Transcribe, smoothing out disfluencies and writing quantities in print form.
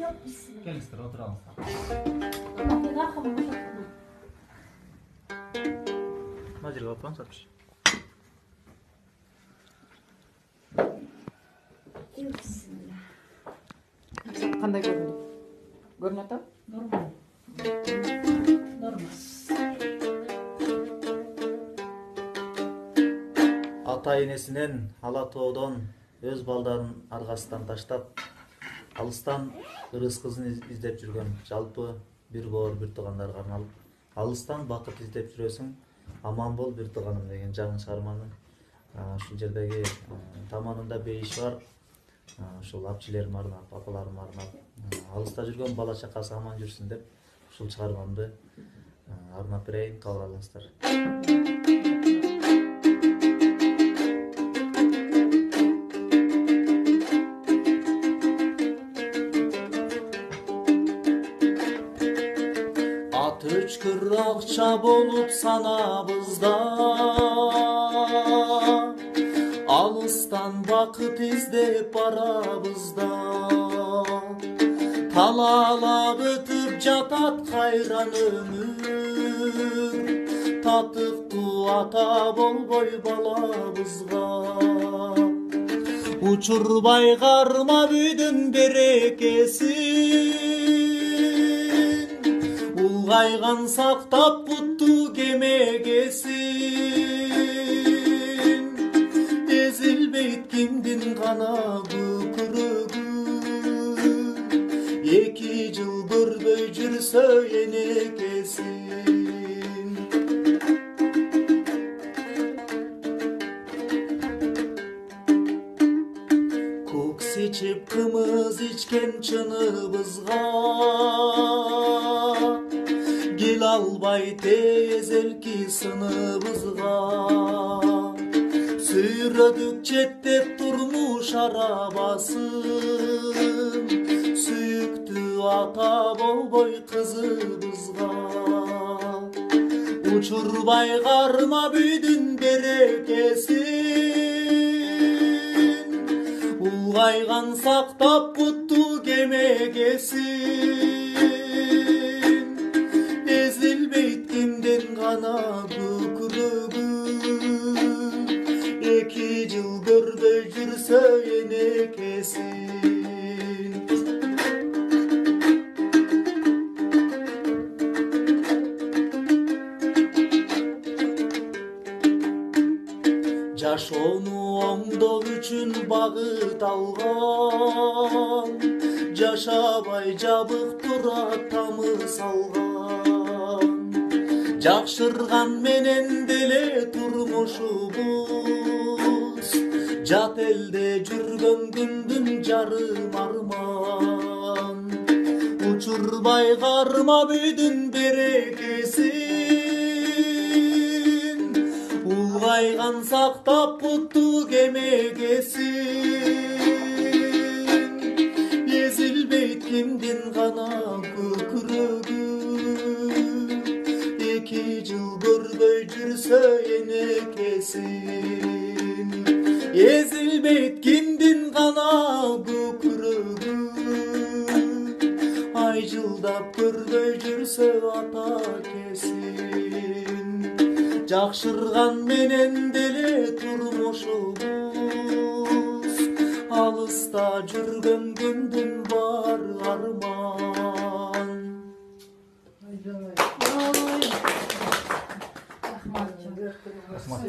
Yok bismillah. Келіңіздер, отырыңыздар. Мына жерге отырыңыз, апыш. Yok bismillah. Qanday ko'rindi? Ko'rinadi? Normal. Normal. Ата энесинен ала тоодон өз балдарын аргасынан таштап, алыстан ырыс кызын издеп жүргөн жалпы бир боор бир туугандарга арналып, алыстан бакыт издеп жүрөсүң, аман бол бир тууганым деген жаңы чыгарманы ушул жердеги таманында бейиш бар. Ушул апчилериме арнап, апаларыма арнап, алыста жүргөн бала чакасы аман жүрсүн деп ушул чыгармамды арнап берейин, кабыл алыңыздар. Ат өчкүр акча болуп санабызда, алыстан бакыт издеп барабызда. Талалап өтүп жатат кайран өмүр, татыктуу ата болбой балабызга. Учурбай кармап үйдүн берекесин, улгайган сактап куттуу кемегесин. Ezilbeyt kimdin gana bükürügü, Eki jıl görбөй жүрсө энекесин. Көкс ичип кымыз ичкен чыныбызга, кел албай тезелки сыныбызга. Сүйрөдүк четтеп турмуш арабасын, сүйүктүү ата болбой кызыбызга. Учурбай кармап үйдүн берекесин, улгайган сактап куттуу кемегесин. Ezilбейт кимдин гана бүкүрөгү, Eki jıl görбөй жүрсө энекесин. Жашоону оңдоо үчүн багыт алган, жашабай жабык турат тамыз алган. Жакшырган менен деле турмушубуз, жат элде жүргөн күндүн жарым арман. Учурбай кармап үйдүн берекесин, улгайган сактап куттуу кемегесин. Ezilбейт кимдин гана көкүрөгү, Eki jıl görбөй жүрсө энекесин. Ezilбейт кимдин гана көкүрөгү, ай жылдап көрбөй жүрсө ата кесин. Жакшырган менен деле турмушубуз, алыста жүргөн күндүн бар арман. Рахмат.